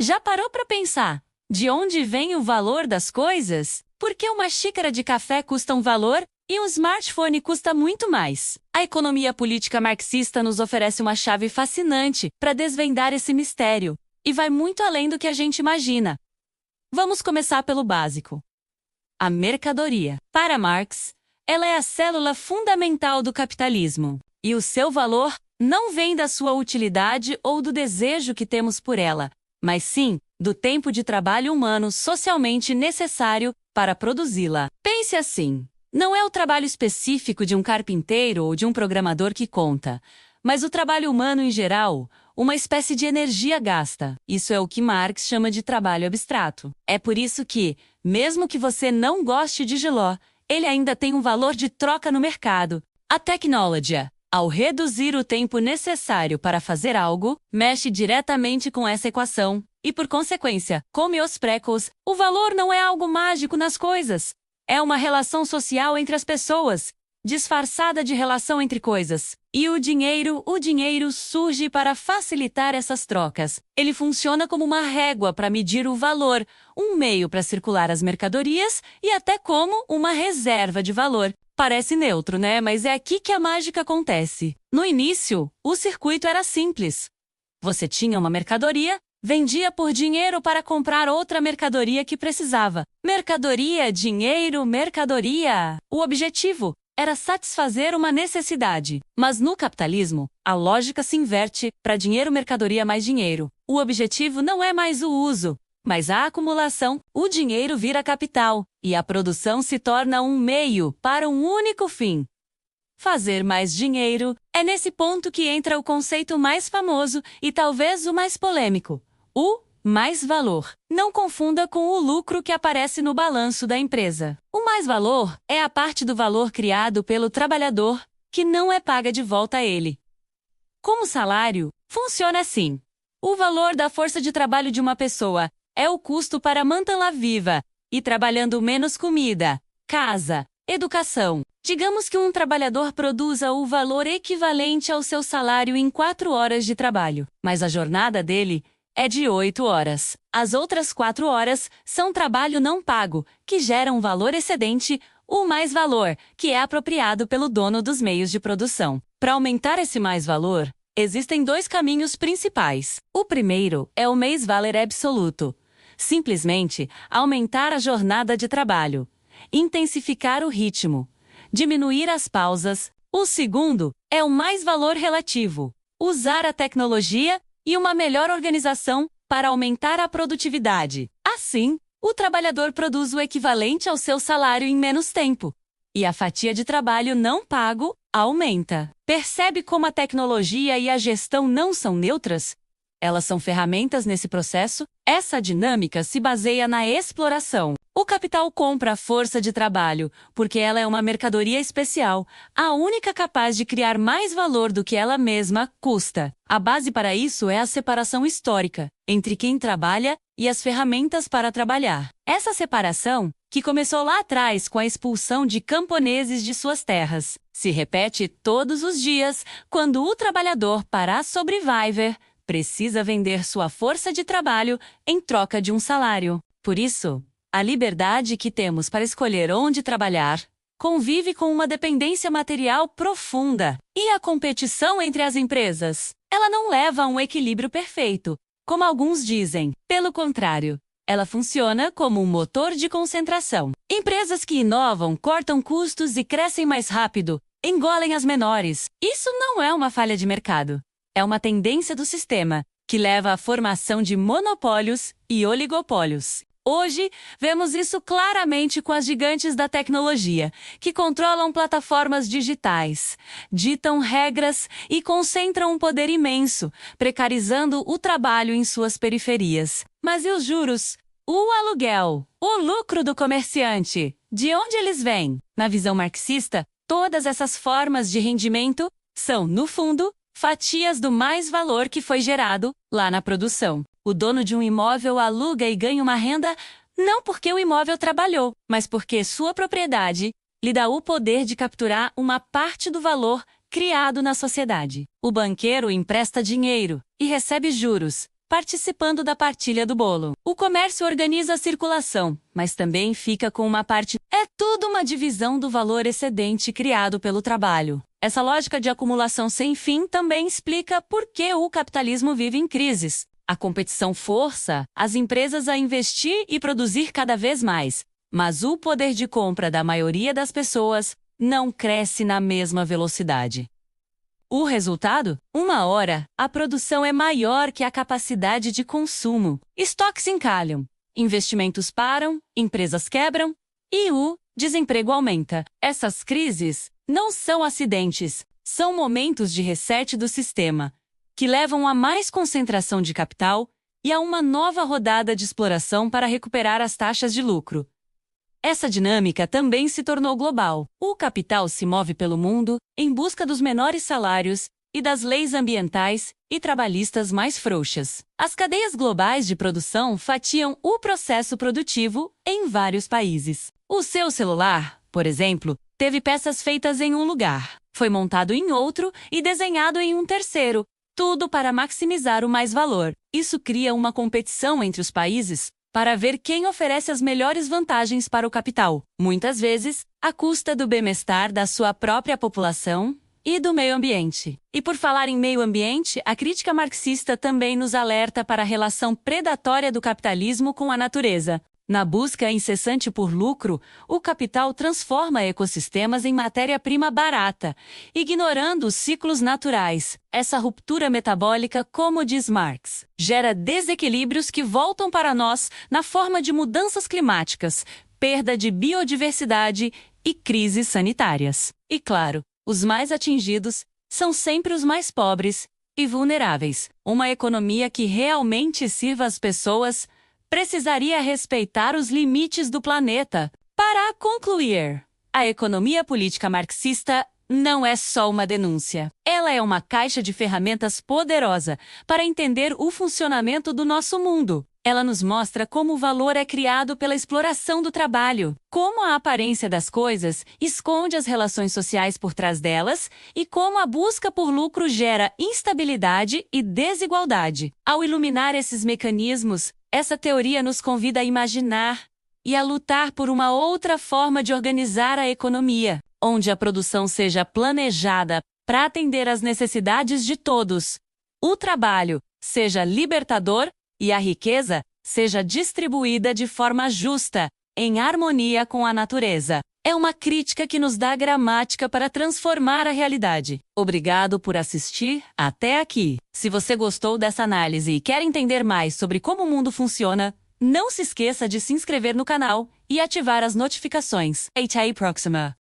Já parou para pensar de onde vem o valor das coisas? Por que uma xícara de café custa um valor e um smartphone custa muito mais? A economia política marxista nos oferece uma chave fascinante para desvendar esse mistério, e vai muito além do que a gente imagina. Vamos começar pelo básico. A mercadoria. Para Marx, ela é a célula fundamental do capitalismo, e o seu valor não vem da sua utilidade ou do desejo que temos por ela, mas sim do tempo de trabalho humano socialmente necessário para produzi-la. Pense assim: não é o trabalho específico de um carpinteiro ou de um programador que conta, mas o trabalho humano em geral, uma espécie de energia gasta. Isso é o que Marx chama de trabalho abstrato. É por isso que, mesmo que você não goste de Giló, ele ainda tem um valor de troca no mercado. A tecnologia, ao reduzir o tempo necessário para fazer algo, mexe diretamente com essa equação. E por consequência, como os precos, o valor não é algo mágico nas coisas. É uma relação social entre as pessoas, disfarçada de relação entre coisas. E o dinheiro surge para facilitar essas trocas. Ele funciona como uma régua para medir o valor, um meio para circular as mercadorias e até como uma reserva de valor. Parece neutro, né? Mas é aqui que a mágica acontece. No início, o circuito era simples. Você tinha uma mercadoria, vendia por dinheiro para comprar outra mercadoria que precisava. Mercadoria, dinheiro, mercadoria. O objetivo era satisfazer uma necessidade. Mas no capitalismo, a lógica se inverte para dinheiro, mercadoria mais dinheiro. O objetivo não é mais o uso, mas a acumulação. O dinheiro vira capital, e a produção se torna um meio para um único fim: fazer mais dinheiro. É nesse ponto que entra o conceito mais famoso e talvez o mais polêmico: o mais-valor. Não confunda com o lucro que aparece no balanço da empresa. O mais-valor é a parte do valor criado pelo trabalhador que não é paga de volta a ele. Como salário, funciona assim: o valor da força de trabalho de uma pessoa é o custo para mantê-la viva e trabalhando menos comida, casa, educação. Digamos que um trabalhador produza o valor equivalente ao seu salário em 4 horas de trabalho, mas a jornada dele é de 8 horas. As outras 4 horas são trabalho não pago, que gera um valor excedente, o mais-valor, que é apropriado pelo dono dos meios de produção. Para aumentar esse mais-valor, existem 2 caminhos principais. O primeiro é o mais-valor absoluto. Simplesmente aumentar a jornada de trabalho, intensificar o ritmo, diminuir as pausas. O segundo é o mais-valor relativo. Usar a tecnologia e uma melhor organização para aumentar a produtividade. Assim, o trabalhador produz o equivalente ao seu salário em menos tempo, e a fatia de trabalho não pago aumenta. Percebe como a tecnologia e a gestão não são neutras? Elas são ferramentas nesse processo. Essa dinâmica se baseia na exploração. O capital compra a força de trabalho porque ela é uma mercadoria especial, a única capaz de criar mais valor do que ela mesma custa. A base para isso é a separação histórica entre quem trabalha e as ferramentas para trabalhar. Essa separação, que começou lá atrás com a expulsão de camponeses de suas terras, se repete todos os dias quando o trabalhador, para sobreviver, precisa vender sua força de trabalho em troca de um salário. Por isso, a liberdade que temos para escolher onde trabalhar convive com uma dependência material profunda. E a competição entre as empresas? Ela não leva a um equilíbrio perfeito, como alguns dizem. Pelo contrário, ela funciona como um motor de concentração. Empresas que inovam cortam custos e crescem mais rápido, engolem as menores. Isso não é uma falha de mercado. É uma tendência do sistema, que leva à formação de monopólios e oligopólios. Hoje, vemos isso claramente com as gigantes da tecnologia, que controlam plataformas digitais, ditam regras e concentram um poder imenso, precarizando o trabalho em suas periferias. Mas e os juros? O aluguel? O lucro do comerciante? De onde eles vêm? Na visão marxista, todas essas formas de rendimento são, no fundo, fatias do mais-valor que foi gerado lá na produção. O dono de um imóvel aluga e ganha uma renda não porque o imóvel trabalhou, mas porque sua propriedade lhe dá o poder de capturar uma parte do valor criado na sociedade. O banqueiro empresta dinheiro e recebe juros, participando da partilha do bolo. O comércio organiza a circulação, mas também fica com uma parte. É tudo uma divisão do valor excedente criado pelo trabalho. Essa lógica de acumulação sem fim também explica por que o capitalismo vive em crises. A competição força as empresas a investir e produzir cada vez mais, mas o poder de compra da maioria das pessoas não cresce na mesma velocidade. O resultado? Uma hora, a produção é maior que a capacidade de consumo. Estoques encalham, investimentos param, empresas quebram e o desemprego aumenta. Essas crises não são acidentes, são momentos de reset do sistema, que levam a mais concentração de capital e a uma nova rodada de exploração para recuperar as taxas de lucro. Essa dinâmica também se tornou global. O capital se move pelo mundo em busca dos menores salários e das leis ambientais e trabalhistas mais frouxas. As cadeias globais de produção fatiam o processo produtivo em vários países. O seu celular, por exemplo, teve peças feitas em um lugar, foi montado em outro e desenhado em um terceiro, tudo para maximizar o mais valor. Isso cria uma competição entre os países para ver quem oferece as melhores vantagens para o capital, muitas vezes à custa do bem-estar da sua própria população e do meio ambiente. E por falar em meio ambiente, a crítica marxista também nos alerta para a relação predatória do capitalismo com a natureza. Na busca incessante por lucro, o capital transforma ecossistemas em matéria-prima barata, ignorando os ciclos naturais. Essa ruptura metabólica, como diz Marx, gera desequilíbrios que voltam para nós na forma de mudanças climáticas, perda de biodiversidade e crises sanitárias. E claro, os mais atingidos são sempre os mais pobres e vulneráveis. Uma economia que realmente sirva as pessoas precisaria respeitar os limites do planeta. Para concluir, a economia política marxista não é só uma denúncia. Ela é uma caixa de ferramentas poderosa para entender o funcionamento do nosso mundo. Ela nos mostra como o valor é criado pela exploração do trabalho, como a aparência das coisas esconde as relações sociais por trás delas e como a busca por lucro gera instabilidade e desigualdade. Ao iluminar esses mecanismos, essa teoria nos convida a imaginar e a lutar por uma outra forma de organizar a economia, onde a produção seja planejada para atender às necessidades de todos, o trabalho seja libertador e a riqueza seja distribuída de forma justa, em harmonia com a natureza. É uma crítica que nos dá gramática para transformar a realidade. Obrigado por assistir até aqui. Se você gostou dessa análise e quer entender mais sobre como o mundo funciona, não se esqueça de se inscrever no canal e ativar as notificações. Até a próxima!